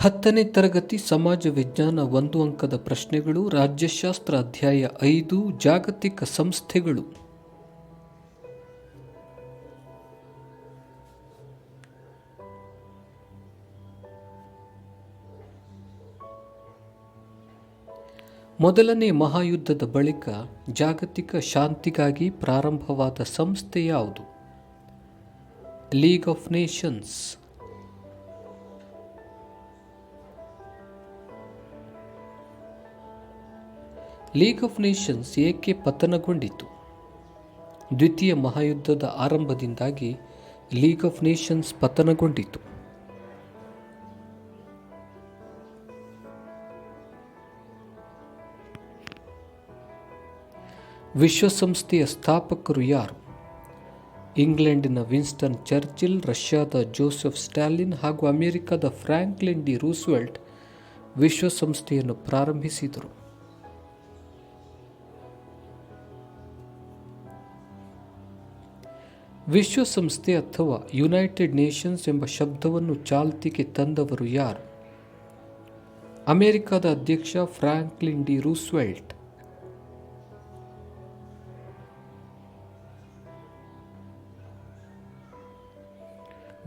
10ನೇ ತರಗತಿ ಸಮಾಜ ವಿಜ್ಞಾನ 1 ಅಂಕದ ಪ್ರಶ್ನೆಗಳು. ರಾಜ್ಯಶಾಸ್ತ್ರ ಅಧ್ಯಾಯ 5 ಜಾಗತಿಕ ಸಂಸ್ಥೆಗಳು. ಮೊದಲನೇ ಮಹಾಯುದ್ಧದ ಬಳಿಕ ಜಾಗತಿಕ ಶಾಂತಿಗಾಗಿ ಪ್ರಾರಂಭವಾದ ಸಂಸ್ಥೆ ಯಾವುದು? League of Nations. League of Nations ಏಕೆ ಪತನಗೊಂಡಿತು? ದ್ವಿತೀಯ ಮಹಾಯುದ್ಧದ ಆರಂಭದಿಂದಾಗಿ ಲೀಗ್ ಆಫ್ ನೇಷನ್ಸ್ ಪತನಗೊಂಡಿತು. ವಿಶ್ವಸಂಸ್ಥೆಯ ಸ್ಥಾಪಕರು ಯಾರು? ಇಂಗ್ಲೆಂಡಿನ ವಿನ್ಸ್ಟನ್ ಚರ್ಚಿಲ್, ರಷ್ಯಾದ ಜೋಸೆಫ್ ಸ್ಟಾಲಿನ್ ಹಾಗೂ ಅಮೆರಿಕದ ಫ್ರಾಂಕ್ಲಿನ್ ಡಿ ರೂಸ್ವೆಲ್ಟ್ ವಿಶ್ವಸಂಸ್ಥೆಯನ್ನು ಪ್ರಾರಂಭಿಸಿದರು. ವಿಶ್ವಸಂಸ್ಥೆ ಅಥವಾ ಯುನೈಟೆಡ್ ನೇಷನ್ಸ್ ಎಂಬ ಶಬ್ದವನ್ನು ಚಾಲ್ತಿಗೆ ತಂದವರು ಯಾರು? ಅಮೆರಿಕದ ಅಧ್ಯಕ್ಷ ಫ್ರಾಂಕ್ಲಿನ್ ಡಿ ರೂಸ್ವೆಲ್ಟ್.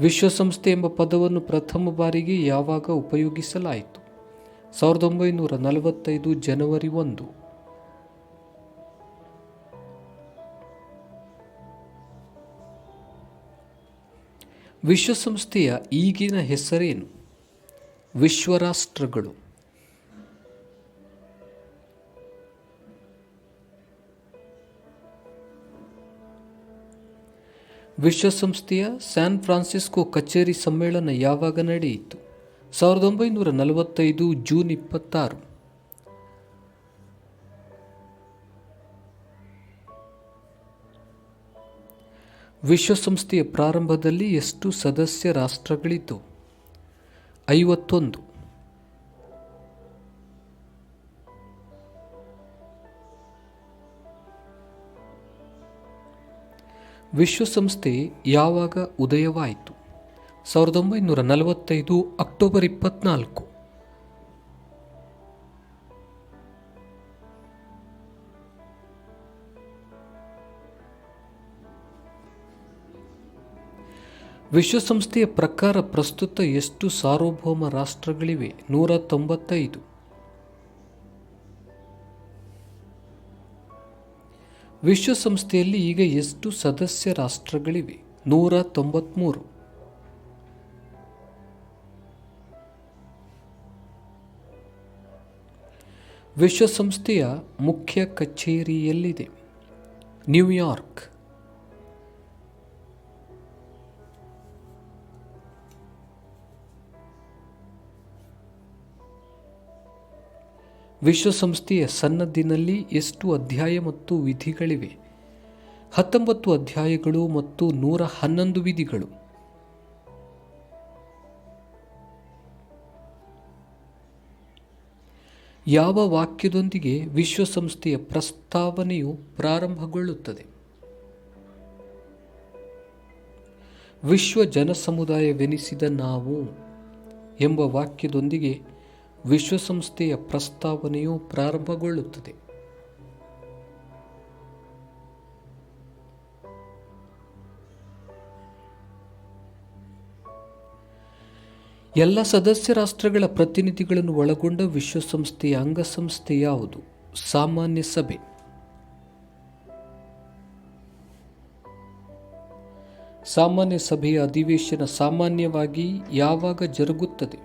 ವಿಶ್ವಸಂಸ್ಥೆ ಎಂಬ ಪದವನ್ನು ಪ್ರಥಮ ಬಾರಿಗೆ ಯಾವಾಗ ಉಪಯೋಗಿಸಲಾಯಿತು? 1945 ಜನವರಿ 1. ವಿಶ್ವಸಂಸ್ಥೆಯ ಈಗಿನ ಹೆಸರೇನು? ವಿಶ್ವರಾಷ್ಟ್ರಗಳು. ವಿಶ್ವಸಂಸ್ಥೆಯ ಸ್ಯಾನ್ ಫ್ರಾನ್ಸಿಸ್ಕೋ ಕಚೇರಿ ಸಮ್ಮೇಳನ ಯಾವಾಗ ನಡೆಯಿತು? 1945 ಜೂನ್ 26. ವಿಶ್ವಸಂಸ್ಥೆಯ ಪ್ರಾರಂಭದಲ್ಲಿ ಎಷ್ಟು ಸದಸ್ಯ ರಾಷ್ಟ್ರಗಳಿದ್ದವು? 51. ವಿಶ್ವಸಂಸ್ಥೆ ಯಾವಾಗ ಉದಯವಾಯಿತು? 1945 ಅಕ್ಟೋಬರ್ 24. ವಿಶ್ವಸಂಸ್ಥೆಯ ಪ್ರಕಾರ ಪ್ರಸ್ತುತ ಎಷ್ಟು ಸಾರ್ವಭೌಮ ರಾಷ್ಟ್ರಗಳಿವೆ? 195. ವಿಶ್ವಸಂಸ್ಥೆಯಲ್ಲಿ ಈಗ ಎಷ್ಟು ಸದಸ್ಯ ರಾಷ್ಟ್ರಗಳಿವೆ? 193. ವಿಶ್ವಸಂಸ್ಥೆಯ ಮುಖ್ಯ ಕಚೇರಿ ಎಲ್ಲಿದೆ? ನ್ಯೂಯಾರ್ಕ್. ವಿಶ್ವಸಂಸ್ಥೆಯ ಸನ್ನದ್ದಿನಲ್ಲಿ ಎಷ್ಟು ಅಧ್ಯಾಯ ಮತ್ತು ವಿಧಿಗಳಿವೆ? 19 ಅಧ್ಯಾಯಗಳು ಮತ್ತು 111 ವಿಧಿಗಳು. ಯಾವ ವಾಕ್ಯದೊಂದಿಗೆ ವಿಶ್ವಸಂಸ್ಥೆಯ ಪ್ರಸ್ತಾವನೆಯು ಪ್ರಾರಂಭಗೊಳ್ಳುತ್ತದೆ? ವಿಶ್ವ ಜನಸಮುದಾಯವೆನಿಸಿದ ನಾವು ಎಂಬ ವಾಕ್ಯದೊಂದಿಗೆ ವಿಶ್ವಸಂಸ್ಥೆಯ ಪ್ರಸ್ತಾವನೆಯು ಪ್ರಾರಂಭಗೊಳ್ಳುತ್ತದೆ. ಎಲ್ಲ ಸದಸ್ಯ ರಾಷ್ಟ್ರಗಳ ಪ್ರತಿನಿಧಿಗಳನ್ನು ಒಳಗೊಂಡ ವಿಶ್ವಸಂಸ್ಥೆಯ ಅಂಗಸಂಸ್ಥೆ ಯಾವುದು? ಸಾಮಾನ್ಯ ಸಭೆ. ಸಾಮಾನ್ಯ ಸಭೆಯ ಅಧಿವೇಶನ ಸಾಮಾನ್ಯವಾಗಿ ಯಾವಾಗ ಜರುಗುತ್ತದೆ?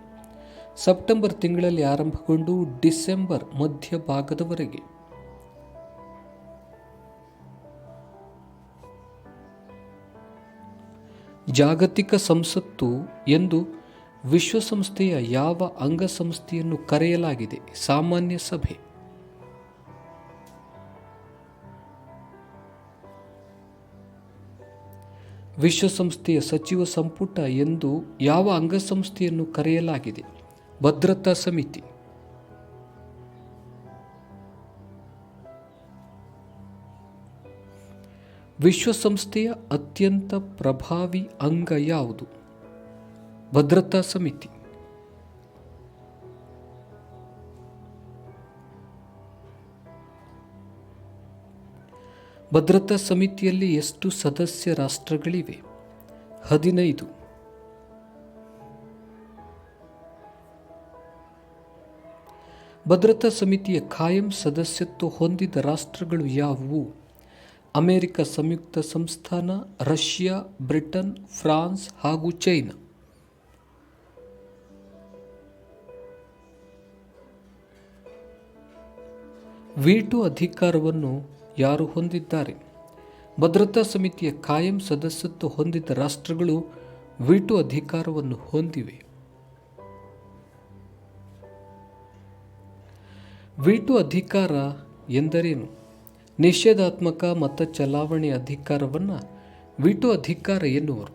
ಸೆಪ್ಟೆಂಬರ್ ತಿಂಗಳಲ್ಲಿ ಆರಂಭಗೊಂಡು ಡಿಸೆಂಬರ್ ಮಧ್ಯಭಾಗದವರೆಗೆ. ಜಾಗತಿಕ ಸಂಸತ್ತು ಎಂದು ವಿಶ್ವಸಂಸ್ಥೆಯ ಯಾವ ಅಂಗಸಂಸ್ಥೆಯನ್ನು ಕರೆಯಲಾಗಿದೆ? ಸಾಮಾನ್ಯ ಸಭೆ. ವಿಶ್ವಸಂಸ್ಥೆಯ ಸಚಿವ ಸಂಪುಟ ಎಂದು ಯಾವ ಅಂಗಸಂಸ್ಥೆಯನ್ನು ಕರೆಯಲಾಗಿದೆ? ಭದ್ರತಾ ಸಮಿತಿ. ವಿಶ್ವಸಂಸ್ಥೆಯ ಅತ್ಯಂತ ಪ್ರಭಾವಿ ಅಂಗ ಯಾವುದು? ಭದ್ರತಾ ಸಮಿತಿ. ಭದ್ರತಾ ಸಮಿತಿಯಲ್ಲಿ ಎಷ್ಟು ಸದಸ್ಯ ರಾಷ್ಟ್ರಗಳಿವೆ? 15. ಭದ್ರತಾ ಸಮಿತಿಯ ಕಾಯಂ ಸದಸ್ಯತ್ವ ಹೊಂದಿದ ರಾಷ್ಟ್ರಗಳು ಯಾವುವು? ಅಮೆರಿಕ ಸಂಯುಕ್ತ ಸಂಸ್ಥಾನ, ರಷ್ಯಾ, ಬ್ರಿಟನ್, ಫ್ರಾನ್ಸ್ ಹಾಗೂ ಚೈನಾ. ವೀಟೋ ಅಧಿಕಾರವನ್ನು ಯಾರು ಹೊಂದಿದ್ದಾರೆ? ಭದ್ರತಾ ಸಮಿತಿಯ ಕಾಯಂ ಸದಸ್ಯತ್ವ ಹೊಂದಿದ ರಾಷ್ಟ್ರಗಳು ವೀಟೋ ಅಧಿಕಾರವನ್ನು ಹೊಂದಿವೆ. ವೀಟೋ ಅಧಿಕಾರ ಎಂದರೇನು? ನಿಷೇಧಾತ್ಮಕ ಮತ ಚಲಾವಣೆ ಅಧಿಕಾರವನ್ನು ವೀಟೋ ಅಧಿಕಾರ ಎನ್ನುವರು.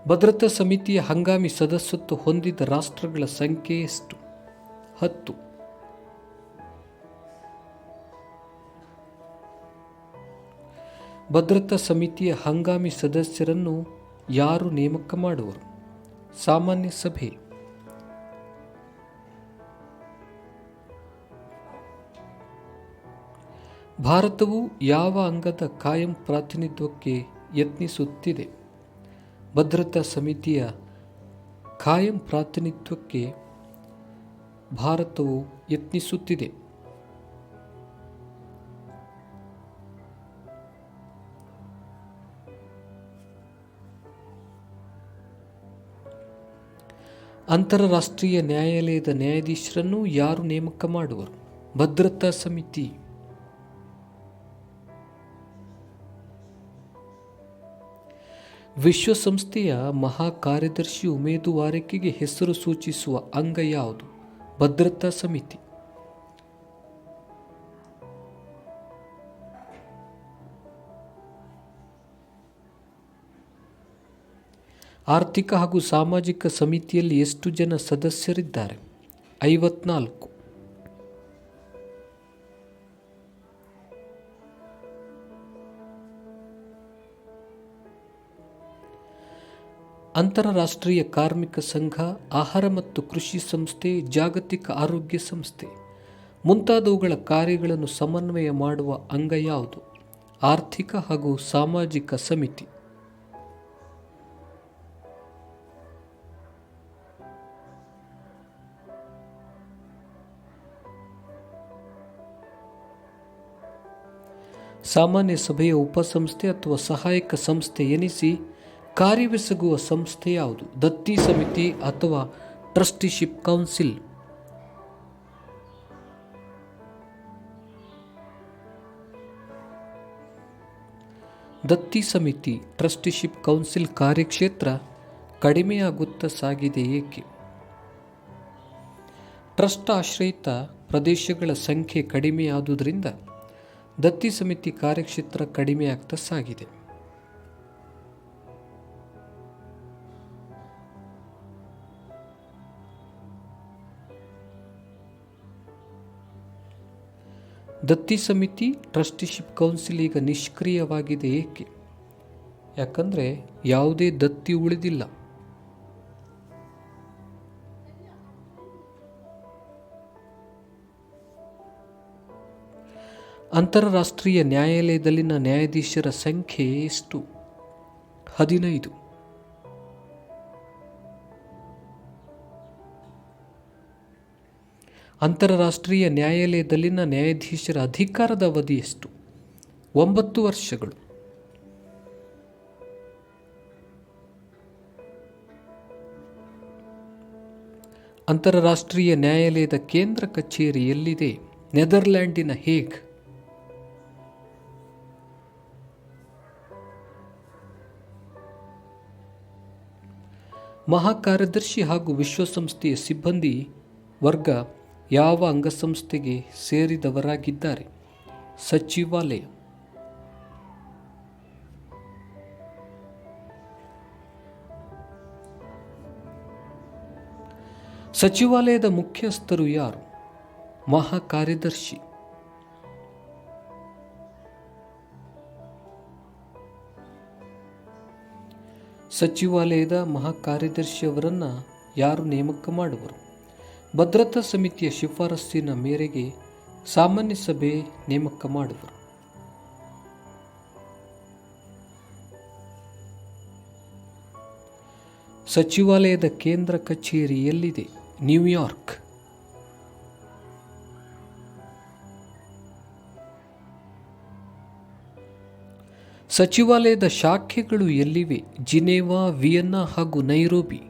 ಭದ್ರತಾ ಸಮಿತಿಯ ಹಂಗಾಮಿ ಸದಸ್ಯತ್ವ ಹೊಂದಿದ ರಾಷ್ಟ್ರಗಳ ಸಂಖ್ಯೆ ಎಷ್ಟು? 10. ಭದ್ರತಾ ಸಮಿತಿಯ ಹಂಗಾಮಿ ಸದಸ್ಯರನ್ನು ಯಾರು ನೇಮಕ ಮಾಡುವರು? ಸಾಮಾನ್ಯ ಸಭೆ. ಭಾರತವು ಯಾವ ಅಂಗದ ಕಾಯಂ ಪ್ರಾತಿನಿಧ್ಯಕ್ಕೆ ಯತ್ನಿಸುತ್ತಿದೆ? ಭದ್ರತಾ ಸಮಿತಿಯ ಕಾಯಂ ಪ್ರಾತಿನಿಧ್ಯಕ್ಕೆ ಭಾರತವು ಯತ್ನಿಸುತ್ತಿದೆ. ಅಂತಾರಾಷ್ಟ್ರೀಯ ನ್ಯಾಯಾಲಯದ ನ್ಯಾಯಾಧೀಶರನ್ನು ಯಾರು ನೇಮಕ ಮಾಡುವರು? ಭದ್ರತಾ ಸಮಿತಿ. ವಿಶ್ವಸಂಸ್ಥೆಯ ಮಹಾ ಕಾರ್ಯದರ್ಶಿ ಉಮೇದುವಾರಿಕೆಗೆ ಹೆಸರು ಸೂಚಿಸುವ ಅಂಗ ಯಾವುದು? ಭದ್ರತಾ ಸಮಿತಿ. ಆರ್ಥಿಕ ಹಾಗೂ ಸಾಮಾಜಿಕ ಸಮಿತಿಯಲ್ಲಿ ಎಷ್ಟು ಜನ ಸದಸ್ಯರಿದ್ದಾರೆ? 54. ಅಂತಾರಾಷ್ಟ್ರೀಯ ಕಾರ್ಮಿಕ ಸಂಘ, ಆಹಾರ ಮತ್ತು ಕೃಷಿ ಸಂಸ್ಥೆ, ಜಾಗತಿಕ ಆರೋಗ್ಯ ಸಂಸ್ಥೆ ಮುಂತಾದವುಗಳ ಕಾರ್ಯಗಳನ್ನು ಸಮನ್ವಯ ಮಾಡುವ ಅಂಗ ಯಾವುದು? ಆರ್ಥಿಕ ಹಾಗೂ ಸಾಮಾಜಿಕ ಸಮಿತಿ. ಸಾಮಾನ್ಯ ಸಭೆಯ ಉಪಸಂಸ್ಥೆ ಅಥವಾ ಸಹಾಯಕ ಸಂಸ್ಥೆ ಎನಿಸಿ ಕಾರ್ಯವೆಸಗುವ ಸಂಸ್ಥೆ ಯಾವುದು? ದತ್ತಿ ಸಮಿತಿ ಅಥವಾ ಟ್ರಸ್ಟಿಶಿಪ್ ಕೌನ್ಸಿಲ್. ದತ್ತಿ ಸಮಿತಿ, ಟ್ರಸ್ಟಿಶಿಪ್ ಕೌನ್ಸಿಲ್ ಕಾರ್ಯಕ್ಷೇತ್ರ ಕಡಿಮೆಯಾಗುತ್ತಾ ಸಾಗಿದೆ ಏಕೆ? ಟ್ರಸ್ಟ್ ಆಶ್ರಯಿತ ಪ್ರದೇಶಗಳ ಸಂಖ್ಯೆ ಕಡಿಮೆಯಾದುದರಿಂದ ದತ್ತಿ ಸಮಿತಿ ಕಾರ್ಯಕ್ಷೇತ್ರ ಕಡಿಮೆಯಾಗ್ತಾ ಸಾಗಿದೆ. ದತ್ತಿ ಸಮಿತಿ, ಟ್ರಸ್ಟಿಶಿಪ್ ಕೌನ್ಸಿಲ್ ಈಗ ನಿಷ್ಕ್ರಿಯವಾಗಿದೆ ಏಕೆ? ಯಾಕಂದರೆ ಯಾವುದೇ ದತ್ತಿ ಉಳಿದಿಲ್ಲ. ಅಂತಾರಾಷ್ಟ್ರೀಯ ನ್ಯಾಯಾಲಯದಲ್ಲಿನ ನ್ಯಾಯಾಧೀಶರ ಸಂಖ್ಯೆ ಎಷ್ಟು? 15. ಅಂತಾರಾಷ್ಟ್ರೀಯ ನ್ಯಾಯಾಲಯದಲ್ಲಿನ ನ್ಯಾಯಾಧೀಶರ ಅಧಿಕಾರದ ಅವಧಿ ಎಷ್ಟು? 9 ವರ್ಷಗಳು. ಅಂತಾರಾಷ್ಟ್ರೀಯ ನ್ಯಾಯಾಲಯದ ಕೇಂದ್ರ ಕಚೇರಿ ಎಲ್ಲಿದೆ? ನೆದರ್ಲ್ಯಾಂಡಿನ ಹೇಗ್. ಮಹಾಕಾರ್ಯದರ್ಶಿ ಹಾಗೂ ವಿಶ್ವಸಂಸ್ಥೆಯ ಸಿಬ್ಬಂದಿ ವರ್ಗ ಯಾವ ಅಂಗಸಂಸ್ಥೆಗೆ ಸೇರಿದವರಾಗಿದ್ದಾರೆ? ಸಚಿವಾಲಯ. ಸಚಿವಾಲಯದ ಮುಖ್ಯಸ್ಥರು ಯಾರು? ಮಹಾಕಾರ್ಯದರ್ಶಿ. ಸಚಿವಾಲಯದ ಮಹಾಕಾರ್ಯದರ್ಶಿಯವರನ್ನು ಯಾರು ನೇಮಕ ಮಾಡುವರು? ಭದ್ರತಾ ಸಮಿತಿಯ ಶಿಫಾರಸ್ಸಿನ ಮೇರೆಗೆ ಸಾಮಾನ್ಯ ಸಭೆ ನೇಮಕ ಮಾಡುವರು. ಸಚಿವಾಲಯದ ಕೇಂದ್ರ ಕಚೇರಿ ಎಲ್ಲಿದೆ? ನ್ಯೂಯಾರ್ಕ್. ಸಚಿವಾಲಯದ ಶಾಖೆಗಳು ಎಲ್ಲಿವೆ? ಜಿನೇವಾ, ವಿಯೆನ್ನಾ ಹಾಗೂ ನೈರೋಬಿ.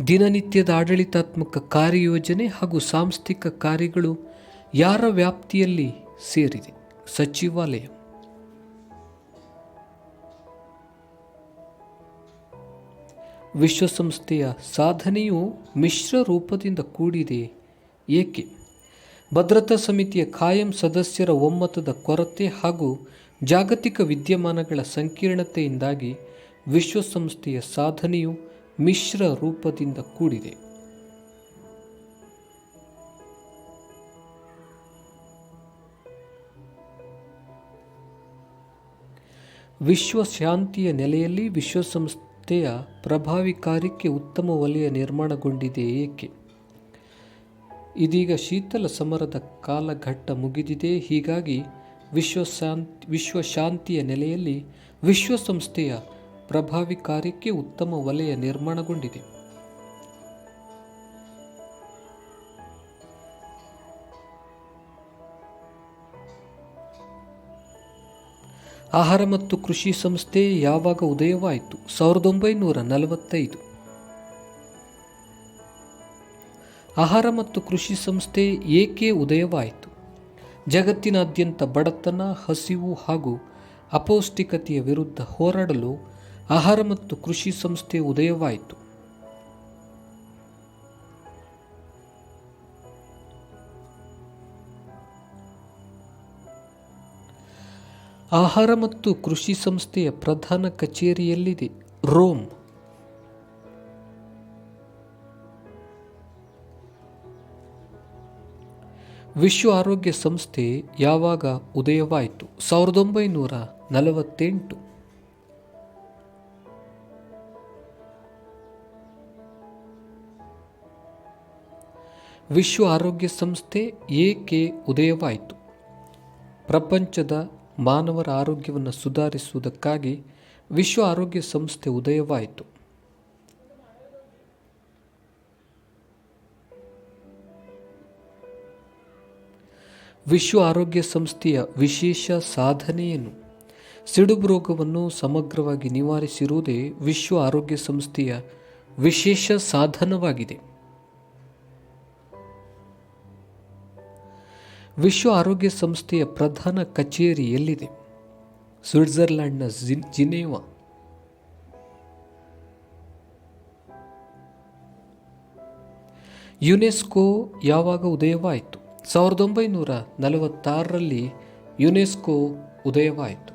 ದಿನನಿತ್ಯದ ಆಡಳಿತಾತ್ಮಕ ಕಾರ್ಯಯೋಜನೆ ಹಾಗೂ ಸಾಂಸ್ಥಿಕ ಕಾರ್ಯಗಳು ಯಾರ ವ್ಯಾಪ್ತಿಯಲ್ಲಿ ಸೇರಿದೆ? ಸಚಿವಾಲಯ. ವಿಶ್ವಸಂಸ್ಥೆಯ ಸಾಧನೆಯು ಮಿಶ್ರ ರೂಪದಿಂದ ಕೂಡಿದೆ. ಏಕೆ? ಭದ್ರತಾ ಸಮಿತಿಯ ಕಾಯಂ ಸದಸ್ಯರ ಒಮ್ಮತದ ಕೊರತೆ ಹಾಗೂ ಜಾಗತಿಕ ವಿದ್ಯಮಾನಗಳ ಸಂಕೀರ್ಣತೆಯಿಂದಾಗಿ ವಿಶ್ವಸಂಸ್ಥೆಯ ಸಾಧನೆಯು ಮಿಶ್ರ ರೂಪದಿಂದ ಕೂಡಿದೆ. ವಿಶ್ವ ಶಾಂತಿಯ ನೆಲೆಯಲ್ಲಿ ವಿಶ್ವಸಂಸ್ಥೆಯ ಪ್ರಭಾವಿ ಕಾರ್ಯಕ್ಕೆ ಉತ್ತಮ ವಲಯ ನಿರ್ಮಾಣಗೊಂಡಿದೆ. ಏಕೆ? ಇದೀಗ ಶೀತಲ ಸಮರದ ಕಾಲಘಟ್ಟ ಮುಗಿದಿದೆ. ಹೀಗಾಗಿ ವಿಶ್ವ ಶಾಂತಿಯ ನೆಲೆಯಲ್ಲಿ ವಿಶ್ವಸಂಸ್ಥೆಯ ಪ್ರಭಾವಿ ಕಾರ್ಯಕ್ಕೆ ಉತ್ತಮ ವಲಯ ನಿರ್ಮಾಣಗೊಂಡಿದೆ. ಆಹಾರ ಮತ್ತು ಕೃಷಿ ಸಂಸ್ಥೆ ಯಾವಾಗ ಉದಯವಾಯಿತು? 1945. ಆಹಾರ ಮತ್ತು ಕೃಷಿ ಸಂಸ್ಥೆ ಏಕೆ ಉದಯವಾಯಿತು? ಜಗತ್ತಿನಾದ್ಯಂತ ಬಡತನ, ಹಸಿವು ಹಾಗೂ ಅಪೌಷ್ಟಿಕತೆಯ ವಿರುದ್ಧ ಹೋರಾಡಲು ಆಹಾರ ಮತ್ತು ಕೃಷಿ ಸಂಸ್ಥೆ ಉದಯವಾಯಿತು. ಆಹಾರ ಮತ್ತು ಕೃಷಿ ಸಂಸ್ಥೆಯ ಪ್ರಧಾನ ಕಚೇರಿ ಎಲ್ಲಿದೆ? ರೋಮ್. ವಿಶ್ವ ಆರೋಗ್ಯ ಸಂಸ್ಥೆ ಯಾವಾಗ ಉದಯವಾಯಿತು? 1948. ವಿಶ್ವ ಆರೋಗ್ಯ ಸಂಸ್ಥೆ ಏಕೆ ಉದಯವಾಯಿತು? ಪ್ರಪಂಚದ ಮಾನವರ ಆರೋಗ್ಯವನ್ನು ಸುಧಾರಿಸುವುದಕ್ಕಾಗಿ ವಿಶ್ವ ಆರೋಗ್ಯ ಸಂಸ್ಥೆ ಉದಯವಾಯಿತು. ವಿಶ್ವ ಆರೋಗ್ಯ ಸಂಸ್ಥೆಯ ವಿಶೇಷ ಸಾಧನೆಯನ್ನು ಸಿಡುಬು ರೋಗವನ್ನು ಸಮಗ್ರವಾಗಿ ನಿವಾರಿಸಿರುವುದೇ ವಿಶ್ವ ಆರೋಗ್ಯ ಸಂಸ್ಥೆಯ ವಿಶೇಷ ಸಾಧನವಾಗಿದೆ. ವಿಶ್ವ ಆರೋಗ್ಯ ಸಂಸ್ಥೆಯ ಪ್ರಧಾನ ಕಚೇರಿ ಎಲ್ಲಿದೆ? ಸ್ವಿಟ್ಜರ್ಲೆಂಡ್ನ ಜಿನೇವಾ. ಯುನೆಸ್ಕೋ ಯಾವಾಗ ಉದಯವಾಯಿತು? 1946ರಲ್ಲಿ ಯುನೆಸ್ಕೋ ಉದಯವಾಯಿತು.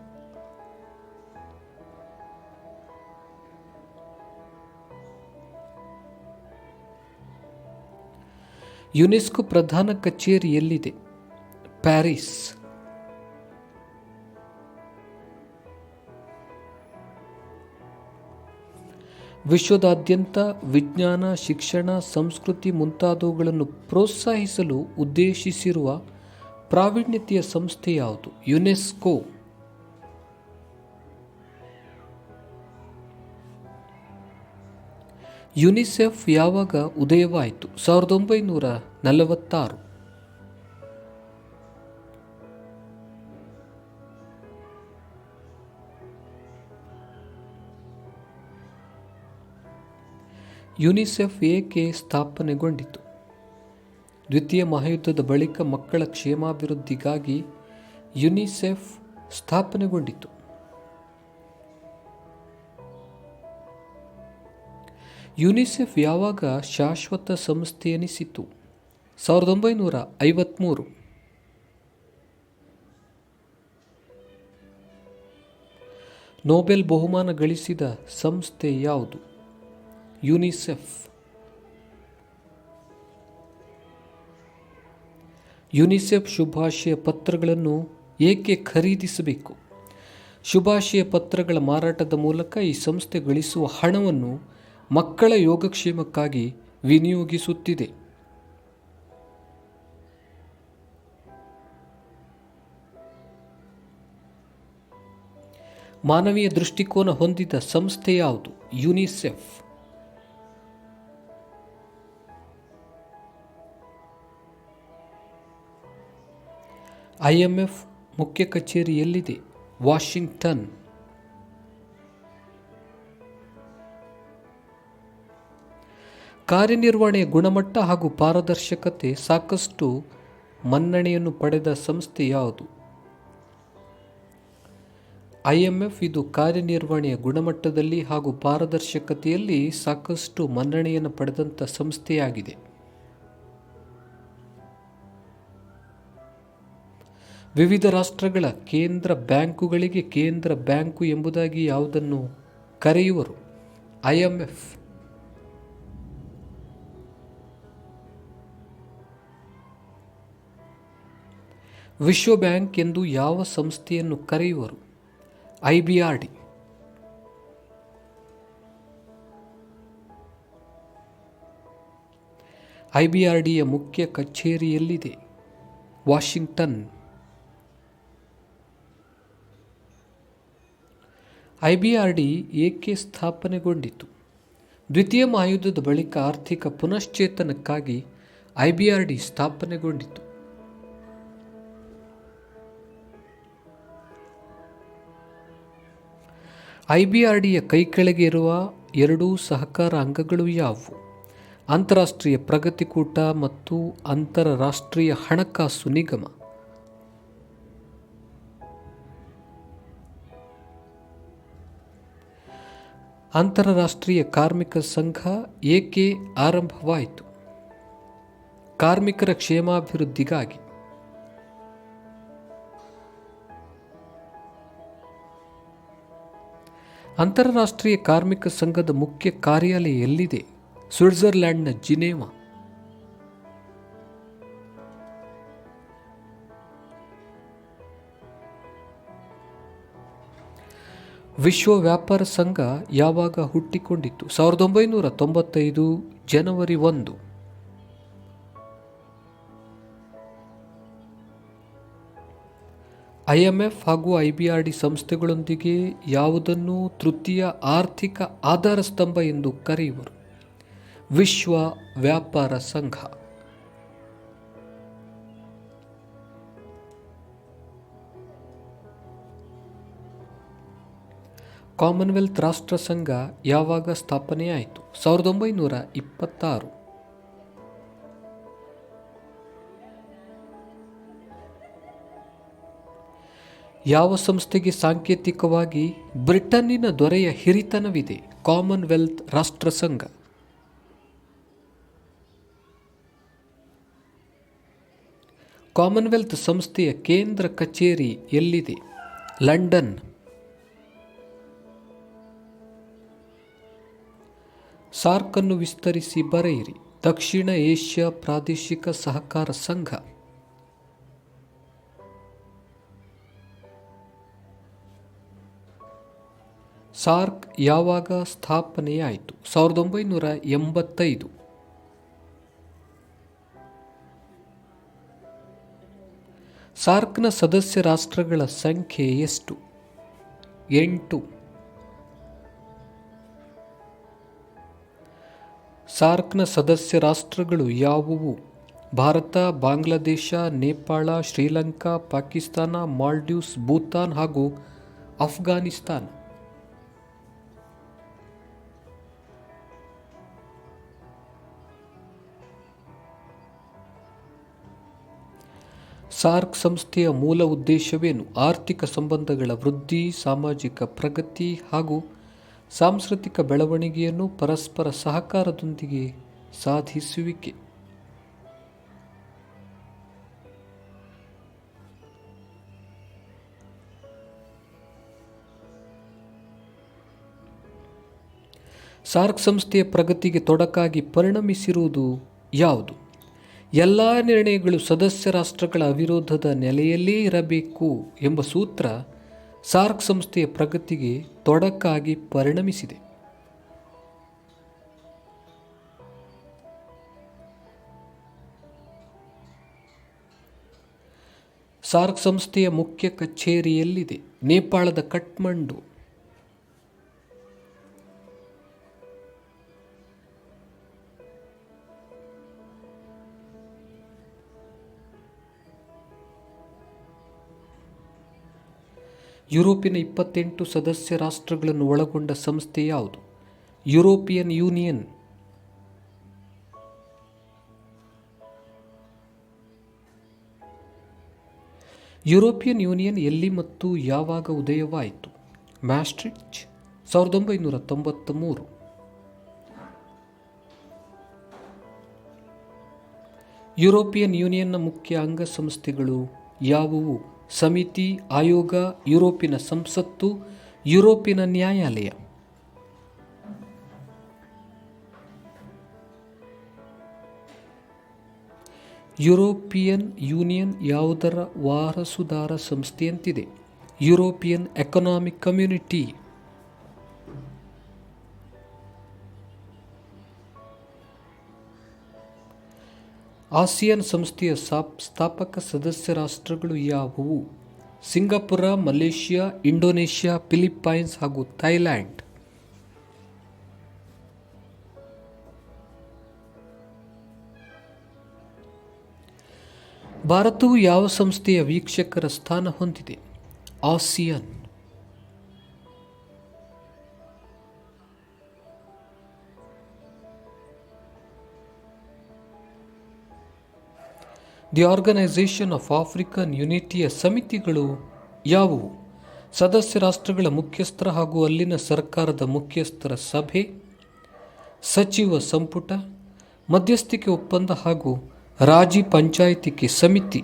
ಯುನೆಸ್ಕೋ ಪ್ರಧಾನ ಕಚೇರಿ ಎಲ್ಲಿದೆ? ಪ್ಯಾರಿಸ್. ವಿಶ್ವದಾದ್ಯಂತ ವಿಜ್ಞಾನ, ಶಿಕ್ಷಣ, ಸಂಸ್ಕೃತಿ ಮುಂತಾದವುಗಳನ್ನು ಪ್ರೋತ್ಸಾಹಿಸಲು ಉದ್ದೇಶಿಸಿರುವ ಪ್ರಾವೀಣ್ಯತೆಯ ಸಂಸ್ಥೆ ಯಾವುದು? ಯುನೆಸ್ಕೋ. ಯುನಿಸೆಫ್ ಯಾವಾಗ ಉದಯವಾಯಿತು? 1946. ಯುನಿಸೆಫ್ ಏಕೆ ಸ್ಥಾಪನೆಗೊಂಡಿತು? ದ್ವಿತೀಯ ಮಹಾಯುದ್ಧದ ಬಳಿಕ ಮಕ್ಕಳ ಕ್ಷೇಮಾಭಿವೃದ್ಧಿಗಾಗಿ ಯುನಿಸೆಫ್ ಸ್ಥಾಪನೆಗೊಂಡಿತು. ಯುನಿಸೆಫ್ ಯಾವಾಗ ಶಾಶ್ವತ ಸಂಸ್ಥೆ ಎನಿಸಿತು? 1953. ನೊಬೆಲ್ ಬಹುಮಾನ ಗಳಿಸಿದ ಸಂಸ್ಥೆ ಯಾವುದು? ಯುನಿಸೆಫ್. ಯುನಿಸೆಫ್ ಶುಭಾಶಯ ಪತ್ರಗಳನ್ನು ಏಕೆ ಖರೀದಿಸಬೇಕು? ಶುಭಾಶಯ ಪತ್ರಗಳ ಮಾರಾಟದ ಮೂಲಕ ಈ ಸಂಸ್ಥೆ ಗಳಿಸುವ ಹಣವನ್ನು ಮಕ್ಕಳ ಯೋಗಕ್ಷೇಮಕ್ಕಾಗಿ ವಿನಿಯೋಗಿಸುತ್ತಿದೆ. ಮಾನವೀಯ ದೃಷ್ಟಿಕೋನ ಹೊಂದಿದ ಸಂಸ್ಥೆ ಯಾವುದು? ಯುನಿಸೆಫ್. IMF ಮುಖ್ಯ ಕಚೇರಿ ಎಲ್ಲಿದೆ? ವಾಷಿಂಗ್ಟನ್. ಕಾರ್ಯನಿರ್ವಹಣೆಯ ಗುಣಮಟ್ಟ ಹಾಗೂ ಪಾರದರ್ಶಕತೆ ಸಾಕಷ್ಟು ಮನ್ನಣೆಯನ್ನು ಪಡೆದ ಸಂಸ್ಥೆ ಯಾವುದು? IMF ಇದು ಕಾರ್ಯನಿರ್ವಹಣೆಯ ಗುಣಮಟ್ಟದಲ್ಲಿ ಹಾಗೂ ಪಾರದರ್ಶಕತೆಯಲ್ಲಿ ಸಾಕಷ್ಟು ಮನ್ನಣೆಯನ್ನು ಪಡೆದಂಥ ಸಂಸ್ಥೆಯಾಗಿದೆ. ವಿವಿಧ ರಾಷ್ಟ್ರಗಳ ಕೇಂದ್ರ ಬ್ಯಾಂಕುಗಳಿಗೆ ಕೇಂದ್ರ ಬ್ಯಾಂಕು ಎಂಬುದಾಗಿ ಯಾವುದನ್ನು ಕರೆಯುವರು? IMF. ವಿಶ್ವ ಬ್ಯಾಂಕ್ ಎಂದು ಯಾವ ಸಂಸ್ಥೆಯನ್ನು ಕರೆಯುವರು? IBRD. IBRDಯ ಮುಖ್ಯ ಕಚೇರಿ ಎಲ್ಲಿದೆ? ವಾಷಿಂಗ್ಟನ್. IBRD ಏಕೆ ಸ್ಥಾಪನೆಗೊಂಡಿತು? ದ್ವಿತೀಯ ಮಹಾಯುದ್ಧದ ಬಳಿಕ ಆರ್ಥಿಕ ಪುನಶ್ಚೇತನಕ್ಕಾಗಿ IBRD ಸ್ಥಾಪನೆಗೊಂಡಿತು. IBRDಯ ಕೈಕೆಳಗೆ ಇರುವ ಎರಡೂ ಸಹಕಾರ ಅಂಗಗಳು ಯಾವುವು? ಅಂತಾರಾಷ್ಟ್ರೀಯ ಪ್ರಗತಿಕೂಟ ಮತ್ತು ಅಂತರರಾಷ್ಟ್ರೀಯ ಹಣಕಾಸು ನಿಗಮ. ಅಂತಾರಾಷ್ಟ್ರೀಯ ಕಾರ್ಮಿಕ ಸಂಘ ಏಕೆ ಆರಂಭವಾಯಿತು? ಕಾರ್ಮಿಕರ ಕ್ಷೇಮಾಭಿವೃದ್ಧಿಗಾಗಿ. ಅಂತಾರಾಷ್ಟ್ರೀಯ ಕಾರ್ಮಿಕ ಸಂಘದ ಮುಖ್ಯ ಕಾರ್ಯಾಲಯ ಎಲ್ಲಿದೆ? ಸ್ವಿಟ್ಜರ್ಲ್ಯಾಂಡ್ನ ಜಿನೇವಾ. ವಿಶ್ವ ವ್ಯಾಪಾರ ಸಂಘ ಯಾವಾಗ ಹುಟ್ಟಿಕೊಂಡಿತು? 1995 ಜನವರಿ 1. IMF ಹಾಗೂ IBRD ಸಂಸ್ಥೆಗಳೊಂದಿಗೆ ಯಾವುದನ್ನು ತೃತೀಯ ಆರ್ಥಿಕ ಆಧಾರ ಸ್ತಂಭ ಎಂದು ಕರೆಯುವರು? ವಿಶ್ವ ವ್ಯಾಪಾರ ಸಂಘ. ಕಾಮನ್ವೆಲ್ತ್ ರಾಷ್ಟ್ರ ಸಂಘ ಯಾವಾಗ ಸ್ಥಾಪನೆಯಾಯಿತು? 1926. ಯಾವ ಸಂಸ್ಥೆಗೆ ಸಾಂಕೇತಿಕವಾಗಿ ಬ್ರಿಟನ್ನಿನ ದೊರೆಯ ಹಿರಿತನವಿದೆ? ಕಾಮನ್ವೆಲ್ತ್ ರಾಷ್ಟ್ರ ಸಂಘ. ಕಾಮನ್ವೆಲ್ತ್ ಸಂಸ್ಥೆಯ ಕೇಂದ್ರ ಕಚೇರಿ ಎಲ್ಲಿದೆ? ಲಂಡನ್. ಸಾರ್ಕ್ ಅನ್ನು ವಿಸ್ತರಿಸಿ ಬರೆಯಿರಿ. ದಕ್ಷಿಣ ಏಷ್ಯಾ ಪ್ರಾದೇಶಿಕ ಸಹಕಾರ ಸಂಘ. ಸಾರ್ಕ್ ಯಾವಾಗ ಸ್ಥಾಪನೆಯಾಯಿತು? 1985. ಸಾರ್ಕ್ನ ಸದಸ್ಯ ರಾಷ್ಟ್ರಗಳ ಸಂಖ್ಯೆ ಎಷ್ಟು? 8. ಸಾರ್ಕ್ನ ಸದಸ್ಯ ರಾಷ್ಟ್ರಗಳು ಯಾವುವು? ಭಾರತ, ಬಾಂಗ್ಲಾದೇಶ, ನೇಪಾಳ, ಶ್ರೀಲಂಕಾ, ಪಾಕಿಸ್ತಾನ, ಮಾಲ್ಡೀವ್ಸ್, ಭೂತಾನ್ ಹಾಗೂ ಅಫ್ಘಾನಿಸ್ತಾನ. ಸಾರ್ಕ್ ಸಂಸ್ಥೆಯ ಮೂಲ ಉದ್ದೇಶವೇನು? ಆರ್ಥಿಕ ಸಂಬಂಧಗಳ ವೃದ್ಧಿ, ಸಾಮಾಜಿಕ ಪ್ರಗತಿ ಹಾಗೂ ಸಾಂಸ್ಕೃತಿಕ ಬೆಳವಣಿಗೆಯನ್ನು ಪರಸ್ಪರ ಸಹಕಾರದೊಂದಿಗೆ ಸಾಧಿಸುವಿಕೆ. ಸಾರ್ಕ್ ಸಂಸ್ಥೆಯ ಪ್ರಗತಿಗೆ ತೊಡಕಾಗಿ ಪರಿಣಮಿಸಿರುವುದು ಯಾವುದು? ಎಲ್ಲ ನಿರ್ಣಯಗಳು ಸದಸ್ಯ ರಾಷ್ಟ್ರಗಳ ಅವಿರೋಧದ ನೆಲೆಯಲ್ಲೇ ಇರಬೇಕು ಎಂಬ ಸೂತ್ರ ಸಾರ್ಕ್ ಸಂಸ್ಥೆಯ ಪ್ರಗತಿಗೆ ತೊಡಕಾಗಿ ಪರಿಣಮಿಸಿದೆ. ಸಾರ್ಕ್ ಸಂಸ್ಥೆಯ ಮುಖ್ಯ ಕಚೇರಿಯಲ್ಲಿದೆ? ನೇಪಾಳದ ಕಠ್ಮಂಡು. ಯುರೋಪಿನ 28 ಸದಸ್ಯ ರಾಷ್ಟ್ರಗಳನ್ನು ಒಳಗೊಂಡ ಸಂಸ್ಥೆ ಯಾವುದು? European union. ಯುರೋಪಿಯನ್ ಯೂನಿಯನ್ ಎಲ್ಲಿ ಮತ್ತು ಯಾವಾಗ ಉದಯವಾಯಿತು? ಮ್ಯಾಸ್ಟ್ರಿಚ್ 1993. ಯುರೋಪಿಯನ್ ಯೂನಿಯನ್ನ ಮುಖ್ಯ ಅಂಗಸಂಸ್ಥೆಗಳು ಯಾವುವು? ಸಮಿತಿ, ಆಯೋಗ, ಯುರೋಪಿನ ಸಂಸತ್ತು, ಯುರೋಪಿನ ನ್ಯಾಯಾಲಯ. ಯುರೋಪಿಯನ್ ಯೂನಿಯನ್ ಯಾವುದರ ವಾರಸುದಾರ ಸಂಸ್ಥೆಯಂತಿದೆ? European Economic Community. ಆಸಿಯಾನ್ ಸಂಸ್ಥೆಯ ಸ್ಥಾಪಕ ಸದಸ್ಯ ರಾಷ್ಟ್ರಗಳು ಯಾವುವು? ಸಿಂಗಾಪುರ, ಮಲೇಷಿಯಾ, ಇಂಡೋನೇಷ್ಯಾ, ಫಿಲಿಪ್ಪೈನ್ಸ್ ಹಾಗೂ ಥೈಲ್ಯಾಂಡ್. ಭಾರತವು ಯಾವ ಸಂಸ್ಥೆಯ ವೀಕ್ಷಕರ ಸ್ಥಾನ ಹೊಂದಿದೆ? ASEAN. The Organisation of African ಯುನಿಟಿಯ ಸಮಿತಿಗಳು ಯಾವುವು? ಸದಸ್ಯ ರಾಷ್ಟ್ರಗಳ ಮುಖ್ಯಸ್ಥರ ಹಾಗೂ ಅಲ್ಲಿನ ಸರ್ಕಾರದ ಮುಖ್ಯಸ್ಥರ ಸಭೆ, ಸಚಿವ ಸಂಪುಟ, ಮಧ್ಯಸ್ಥಿಕೆ ಒಪ್ಪಂದ ಹಾಗೂ ರಾಜಿ ಪಂಚಾಯಿತಿಗೆ ಸಮಿತಿ.